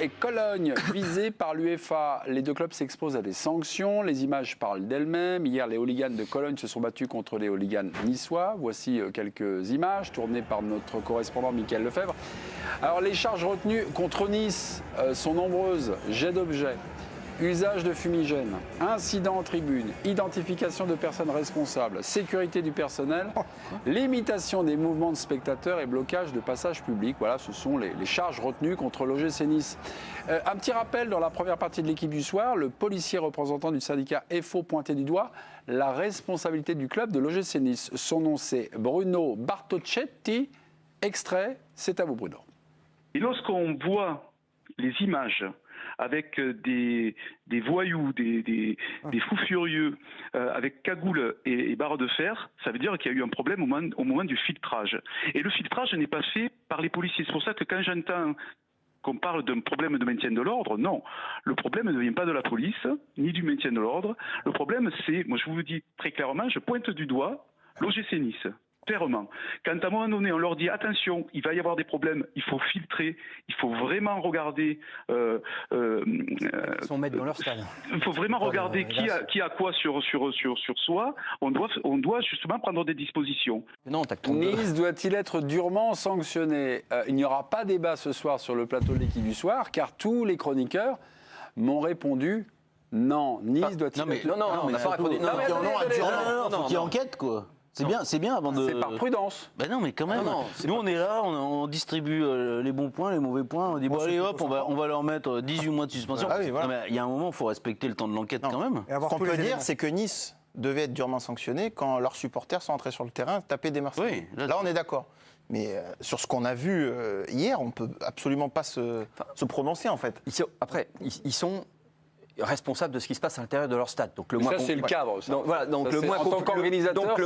et Cologne, visés par l'UEFA. Les deux clubs s'exposent à des sanctions. Les images parlent d'elles-mêmes. Hier, les hooligans de Cologne se sont battus contre les hooligans niçois. Voici quelques images tournées par notre correspondant Mickaël Lefebvre. Alors, les charges retenues contre Nice sont nombreuses. Jets d'objets, usage de fumigène, incident en tribune, identification de personnes responsables, sécurité du personnel, limitation des mouvements de spectateurs et blocage de passages publics. Voilà, ce sont les charges retenues contre l'OGC Nice. Un petit rappel, dans la première partie de l'équipe du soir, le policier représentant du syndicat FO pointait du doigt la responsabilité du club de l'OGC Nice. Son nom, c'est Bruno Bartocchetti. Extrait, c'est à vous Bruno. Et lorsqu'on voit les images avec des voyous, des fous furieux, avec cagoule et barre de fer, ça veut dire qu'il y a eu un problème au moment du filtrage. Et le filtrage n'est pas fait par les policiers. C'est pour ça que quand j'entends qu'on parle d'un problème de maintien de l'ordre, non. Le problème ne vient pas de la police, ni du maintien de l'ordre. Le problème, c'est, moi je vous le dis très clairement, je pointe du doigt l'OGC Nice. Clairement. Quand à un moment donné, on leur dit attention, il va y avoir des problèmes, il faut filtrer, il faut vraiment regarder. Ils sont maîtres dans leur stade. Il faut vraiment regarder qui a quoi sur soi. On doit justement prendre des dispositions. Non, Nice doit-il être durement sanctionné? Il n'y aura pas débat ce soir sur le plateau de l'équipe du soir, car tous les chroniqueurs m'ont répondu non. Nice doit-il être... Non, on n'a pas répondu. Non, faut qu'il enquête, quoi. C'est bien avant de... C'est par prudence. Ben non, mais quand même. Nous, on est là, on distribue les bons points, les mauvais points. On dit, bon, allez, hop, on va leur mettre 18 mois de suspension. Ah oui, voilà. Non, mais il y a un moment, il faut respecter le temps de l'enquête quand même. Ce qu'on peut dire, c'est que Nice devait être durement sanctionné quand leurs supporters sont entrés sur le terrain taper des Marseillais. Oui, là, on est d'accord. Mais sur ce qu'on a vu hier, on ne peut absolument pas se prononcer, en fait. Après, ils sont responsables de ce qui se passe à l'intérieur de leur stade. Donc ça, c'est le cadre. Ça. Donc, voilà, donc ça, le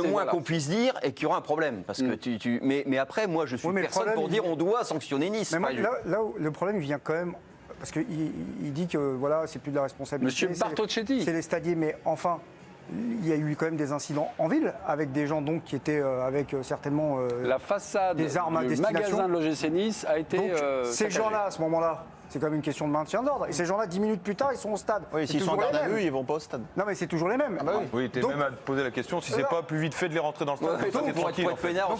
moins qu'on puisse dire est qu'il y aura un problème. Parce que mais après, moi, je suis personne pour dire on doit sanctionner Nice. Mais moi, là où le problème vient quand même, parce qu'il dit que voilà, c'est plus de la responsabilité. Monsieur Bartocchetti. C'est les stadiers, mais enfin, il y a eu quand même des incidents en ville avec des gens donc qui étaient avec certainement la façade des armes à du destination. magasin de l'OGC Nice a été. Donc, ces gens-là, à ce moment-là, c'est quand même une question de maintien de l'ordre. Et ces gens-là, 10 minutes plus tard, ils sont au stade. Oui, s'ils sont en garde à vue, ils vont pas au stade. Non, mais c'est toujours les mêmes. Ah bah oui, t'es même à te poser la question si c'est pas plus vite fait de les rentrer dans le stade. Donc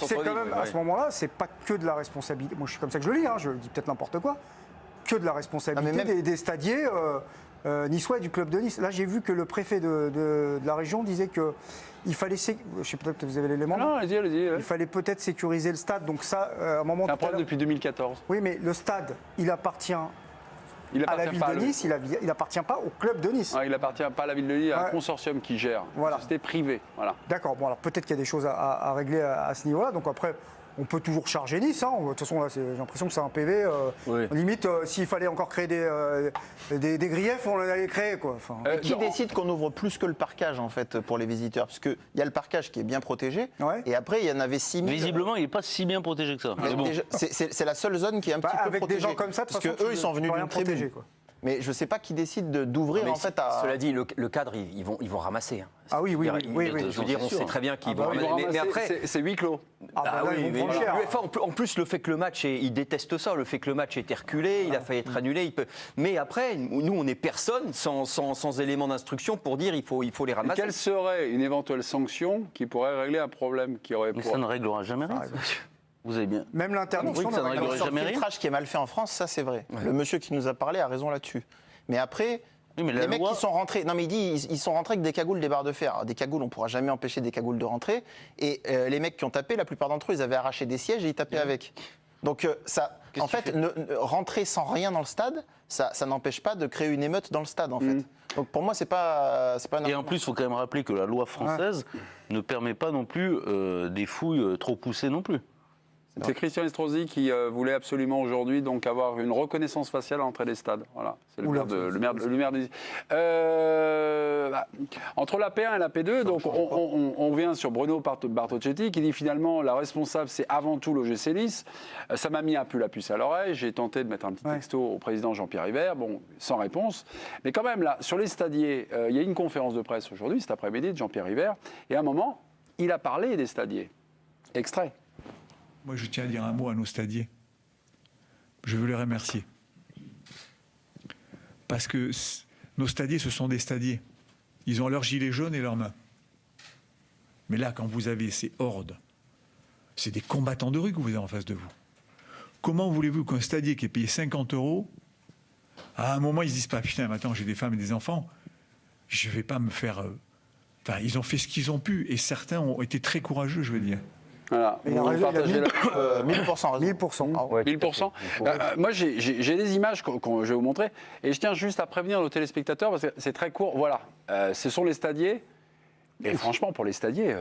c'est quand même, à ce moment-là, c'est pas que de la responsabilité. Moi, je suis comme ça que je le lis, je dis peut-être n'importe quoi. Que de la responsabilité des stadiers niçois et du club de Nice. Là, j'ai vu que le préfet de la région disait que il fallait, je sais peut-être que vous avez l'élément. Non, allez-y. Il fallait peut-être sécuriser le stade. Donc ça, à un moment. C'est un problème depuis 2014. Oui, mais le stade, il appartient à la ville de Nice, il n'appartient pas au club de Nice. Il n'appartient pas à la ville de Nice, il y a un consortium qui gère. Voilà. C'était privé. Voilà. D'accord, bon alors peut-être qu'il y a des choses à régler à ce niveau-là. Donc après, on peut toujours charger Nice. De toute façon, là, j'ai l'impression que c'est un PV. Limite, s'il fallait encore créer des griefs, on l'allait créer, quoi. Enfin, qui décide qu'on ouvre plus que le parquage, en fait, pour les visiteurs? Parce qu'il y a le parquage qui est bien protégé, et après, il y en avait 6 000. Visiblement, il n'est pas si bien protégé que ça. C'est la seule zone qui est un petit peu avec protégée. Avec des gens comme ça, parce qu'eux, ils sont venus d'une tribune. Mais je ne sais pas qui décide d'ouvrir, en fait, à... Cela dit, le cadre, ils vont ramasser. Ah oui. Je veux dire, on sait très bien qu'ils vont ramasser. Mais après, c'est huis clos. L'UEFA, en plus, le fait que le match, il déteste ça, le fait que le match ait été reculé, il a failli être annulé. Mais après, nous, on n'est personne sans élément d'instruction pour dire il faut les ramasser. Et quelle serait une éventuelle sanction qui pourrait régler un problème qui aurait... Mais ça ne réglera jamais rien. Vous avez bien. Même l'interdiction, ça ne réglerait jamais rien. Le filtrage qui est mal fait en France, ça c'est vrai. Ouais. Le monsieur qui nous a parlé a raison là-dessus. Mais après, les mecs qui sont rentrés, non mais il dit, ils sont rentrés avec des cagoules, des barres de fer. Alors, des cagoules, on ne pourra jamais empêcher des cagoules de rentrer. Et les mecs qui ont tapé, la plupart d'entre eux, ils avaient arraché des sièges et ils tapaient avec. Donc ça, en fait, rentrer sans rien dans le stade, ça n'empêche pas de créer une émeute dans le stade, en fait. Donc pour moi, c'est pas Et en plus, il faut quand même rappeler que la loi française ne permet pas non plus des fouilles trop poussées non plus. C'est Christian Estrosi qui voulait absolument aujourd'hui donc avoir une reconnaissance faciale à l'entrée des stades. Voilà, c'est le maire de entre la P1 et la P2, donc on revient sur Bruno Bartocchetti qui dit finalement la responsable c'est avant tout l'OGC Nice. Ça m'a mis un peu la puce à l'oreille. J'ai tenté de mettre un petit texto au président Jean-Pierre Rivert, bon, sans réponse. Mais quand même là, sur les stadiers, il y a une conférence de presse aujourd'hui, cet après-midi, de Jean-Pierre Rivert, et à un moment, il a parlé des stadiers. Extrait. Moi, je tiens à dire un mot à nos stadiers. Je veux les remercier. Parce que nos stadiers, ce sont des stadiers. Ils ont leurs gilets jaunes et leurs mains. Mais là, quand vous avez ces hordes, c'est des combattants de rue que vous avez en face de vous. Comment voulez-vous qu'un stadier qui est payé 50 €, à un moment, ils ne se disent pas, putain, maintenant j'ai des femmes et des enfants, je ne vais pas me faire... Enfin, ils ont fait ce qu'ils ont pu, et certains ont été très courageux, je veux dire. Voilà. Il a raison, il a 1000%. 1000%. Ah ouais. 1000%. Moi, j'ai des images que je vais vous montrer. Et je tiens juste à prévenir nos téléspectateurs, parce que c'est très court. Voilà, ce sont les stadiers. Et franchement, pour les stadiers,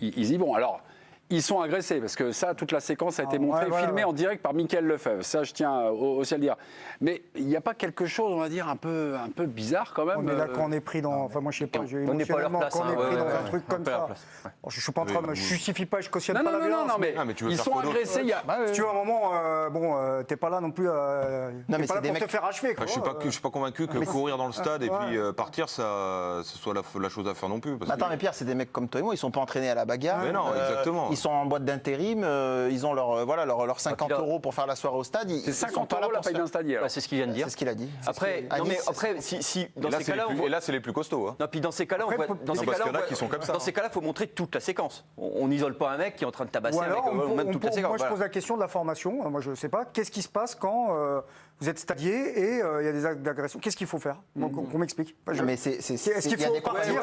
ils y vont. Alors, ils sont agressés, parce que ça, toute la séquence a été montrée, filmée en direct par Mickaël Lefebvre. Ça, je tiens aussi à le dire. Mais il n'y a pas quelque chose, on va dire, un peu bizarre quand même. Mais là, quand on est pris dans... Enfin, moi, je sais pas, on n'est pas à leur place. Quand on est pris dans un truc comme ça... Je ne suis pas en train de... Je justifie pas, je cautionne pas la violence. Non, mais ils sont agressés. Si tu veux, à un moment, bon, t'es pas là non plus... Non, mais pas là pour te faire achever. Je suis pas convaincu que courir dans le stade et puis partir, ce soit la chose à faire non plus. Attends, mais Pierre, c'est des mecs comme toi et moi, ils sont pas entraînés à la bagarre. Mais non, exactement. Ils sont en boîte d'intérim, ils ont leurs 50 € pour faire la soirée au stade. C'est 50 € la paye d'un stadier. C'est ce qu'il vient de dire. C'est ce qu'il a dit. Après, si dans ces cas-là, et là, c'est les plus costauds. Hein. Non, puis dans ces cas-là, parce qu'il y en a qui sont comme ça. Dans ces cas-là, il faut montrer toute la séquence. On n'isole pas un mec qui est en train de tabasser un mec. On montre toute la séquence. Moi, je pose la question de la formation. Moi, je ne sais pas. Qu'est-ce qui se passe quand vous êtes stadier et il y a des actes d'agression? Qu'est-ce qu'il faut faire? Qu'on m'explique. Est-ce qu'il faut partir?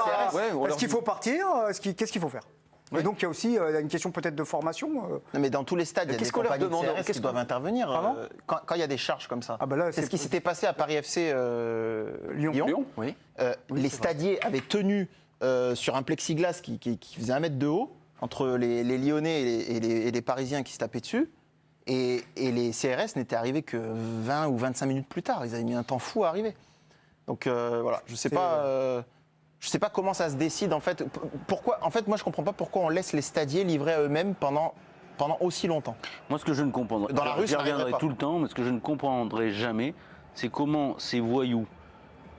Est-ce qu'il faut partir? Qu'est-ce qu'il faut faire? Et donc, il y a aussi une question peut-être de formation. Non, mais dans tous les stades, il y a des compagnies de CRS qui doivent intervenir quand il y a des charges comme ça. C'est ce qui s'était passé à Paris FC Lyon. Oui. Les stadiers avaient tenu sur un plexiglas qui faisait 1 mètre de haut entre les Lyonnais et les Parisiens qui se tapaient dessus. Et les CRS n'étaient arrivés que 20 ou 25 minutes plus tard. Ils avaient mis un temps fou à arriver. Donc voilà, je ne sais pas... Je ne sais pas comment ça se décide en fait. Pourquoi, en fait, moi je ne comprends pas pourquoi on laisse les stadiers livrés à eux-mêmes pendant aussi longtemps. Moi, ce que je ne comprendrai, dans la rue, j'y reviendrai tout le temps, mais ce que je ne comprendrai jamais, c'est comment ces voyous,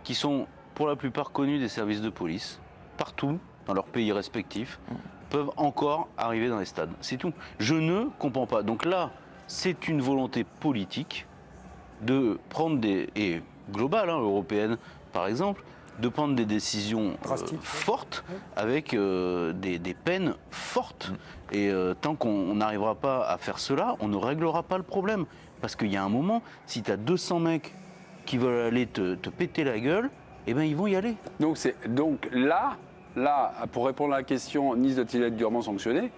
qui sont pour la plupart connus des services de police, partout dans leurs pays respectifs, peuvent encore arriver dans les stades. C'est tout. Je ne comprends pas. Donc là, c'est une volonté politique de prendre et globale, européenne par exemple, de prendre des décisions fortes avec des peines fortes. Et tant qu'on n'arrivera pas à faire cela, on ne réglera pas le problème. Parce qu'il y a un moment, si tu as 200 mecs qui veulent aller te péter la gueule, eh ben ils vont y aller. Donc là, pour répondre à la question, Nice doit-il être durement sanctionné?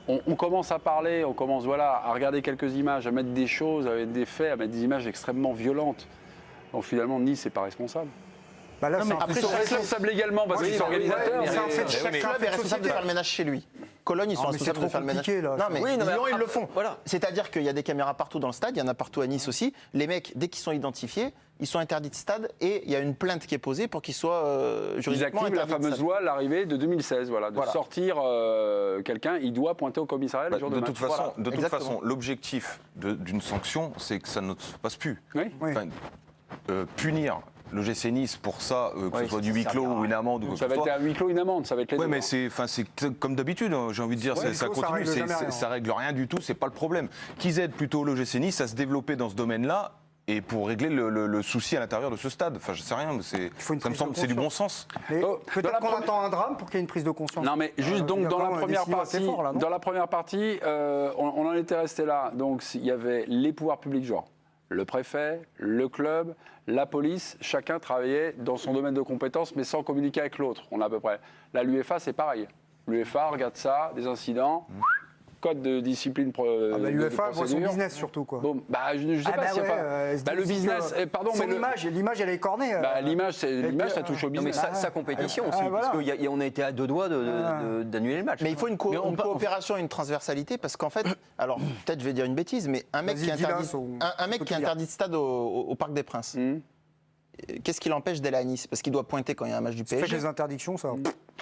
On commence à parler, on commence à regarder quelques images, à mettre des choses, à mettre des faits, à mettre des images extrêmement violentes. Donc finalement, Nice n'est pas responsable. Bah là, après, ils sont responsables légalement parce qu'ils sont organisateurs. Chaque club est responsable de faire le ménage chez lui. Cologne, ils sont responsables de faire le ménage. Là. Non, mais Lyon, ils le font. Voilà. C'est-à-dire qu'il y a des caméras partout dans le stade, il y en a partout à Nice aussi. Les mecs, dès qu'ils sont identifiés, ils sont interdits de stade et il y a une plainte qui est posée pour qu'ils soient juridiquement interdits. Ils activent la fameuse loi, l'arrivée de 2016, de sortir quelqu'un, il doit pointer au commissariat le jour de match. De toute façon, l'objectif d'une sanction, c'est que ça ne se passe plus. Oui. Enfin, punir le GC Nice pour ça, que ce soit du huis clos ou une amende ou quoi que ce soit. Ça va être un huis clos, une amende, ça va être les deux. Oui, mais c'est comme d'habitude, j'ai envie de dire, ça continue, ça règle rien du tout, c'est pas le problème. Qu'ils aident plutôt le GC Nice à se développer dans ce domaine-là et pour régler le souci à l'intérieur de ce stade. Enfin, je sais rien, mais ça me semble c'est du bon sens. Peut-être qu'on attend un drame pour qu'il y ait une prise de conscience. Non, mais juste donc dans la première partie, on en était resté là. Donc il y avait les pouvoirs publics, genre le préfet, le club, la police, chacun travaillait dans son domaine de compétences, mais sans communiquer avec l'autre. On a à peu près. Là, l'UEFA, c'est pareil. L'UEFA regarde ça, des incidents, code de discipline. L'UEFA voit son business surtout, quoi. Bon, je sais pas si le business. Pardon, mais l'image, elle est cornée. L'image, ça touche au business. Mais sa compétition aussi, parce qu'on a été à 2 doigts d'annuler le match. Mais il faut une coopération, une transversalité, parce qu'en fait, alors peut-être je vais dire une bêtise, mais un mec qui est interdit de stade au Parc des Princes. Qu'est-ce qui l'empêche d'aller à Nice? Parce qu'il doit pointer quand il y a un match du PSG. Ça fait des interdictions, ça.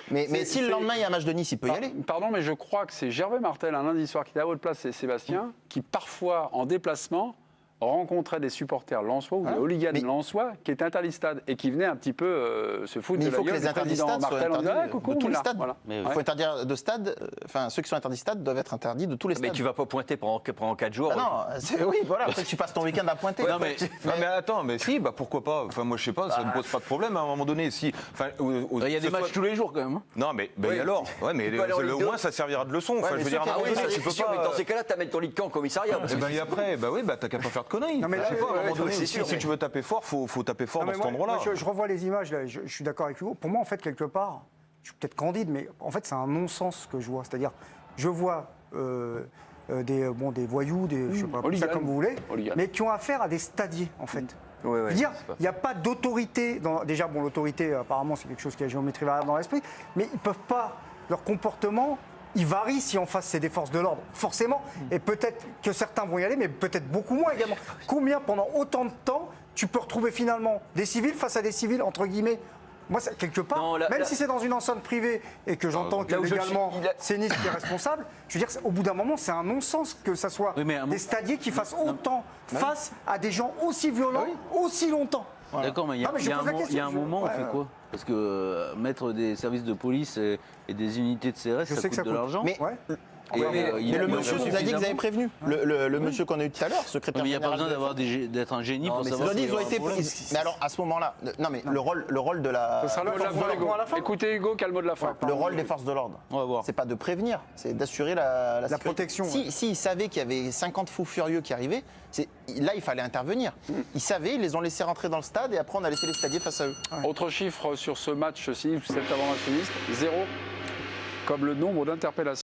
Mais si le lendemain il y a un match de Nice, il peut y aller. Pardon, mais je crois que c'est Gervais Martel, un lundi soir qui était à votre place, c'est Sébastien, qui parfois, en déplacement, rencontrait des supporters lensois ou des hooligans lensois qui étaient interdits de stade et qui venaient un petit peu se foutre de la gueule du président Martel en disant coucou, tous les stades. Voilà. Il faut interdire de stade, enfin ceux qui sont interdits de stade doivent être interdits de tous les stades. Mais tu vas pas pointer pendant 4 jours. Ah non, oui, voilà, après tu passes ton week-end à pointer. Non mais attends, mais si, pourquoi pas. Enfin moi je sais pas, ça ne pose pas de problème à un moment donné. Si, il y a des matchs tous les jours quand même. Non mais alors, mais au moins ça servira de leçon. Enfin je veux dire, tu peux pas. Mais dans ces cas-là, t'amènes ton lit de camp au commissariat. Et après, t'as qu'à pas faire de conneries. Non mais à un moment donné, si tu veux taper fort, faut taper fort dans cet endroit-là. Je revois les images, là, je suis d'accord avec Hugo. Pour moi, en fait, quelque part, je suis peut-être candide, mais en fait, c'est un non-sens que je vois. C'est-à-dire, je vois des voyous, je sais pas, ça comme vous voulez, mais qui ont affaire à des stadiers, en fait. Je veux dire, il n'y a pas d'autorité. Déjà, l'autorité, apparemment, c'est quelque chose qui a géométrie variable dans l'esprit, mais ils ne peuvent pas, leur comportement, il varie si en face c'est des forces de l'ordre, forcément. Et peut-être que certains vont y aller, mais peut-être beaucoup moins également. Combien, pendant autant de temps, tu peux retrouver finalement des civils face à des civils, entre guillemets? Moi, quelque part, même si c'est dans une enceinte privée et que j'entends que légalement c'est Nice qui est responsable, je veux dire, au bout d'un moment, c'est un non-sens que ça soit des stadiers qui fassent autant face à des gens aussi violents, aussi longtemps. Voilà. D'accord, mais il y a un moment où on fait quoi? Parce que mettre des services de police et des unités de CRS, ça coûte de l'argent. Mais le monsieur nous a dit que vous avez prévenu. Le monsieur qu'on a eu tout à l'heure, secrétaire général. Mais il n'y a pas besoin d'être un génie pour savoir. Ils ont été pris. Mais alors, à ce moment-là, non, mais le rôle de la. Ce sera le mot de la fin. Écoutez, Hugo, quel mot de la fin? Le rôle des forces de l'ordre, c'est pas de prévenir, c'est d'assurer la protection. S'ils savaient qu'il y avait 50 fous furieux qui arrivaient, là, il fallait intervenir. Ils savaient, ils les ont laissés rentrer dans le stade et après, on a laissé les stadiers face à eux. Autre chiffre sur ce match sinistre, cet avant-match sinistre, 0, comme le nombre d'interpellations.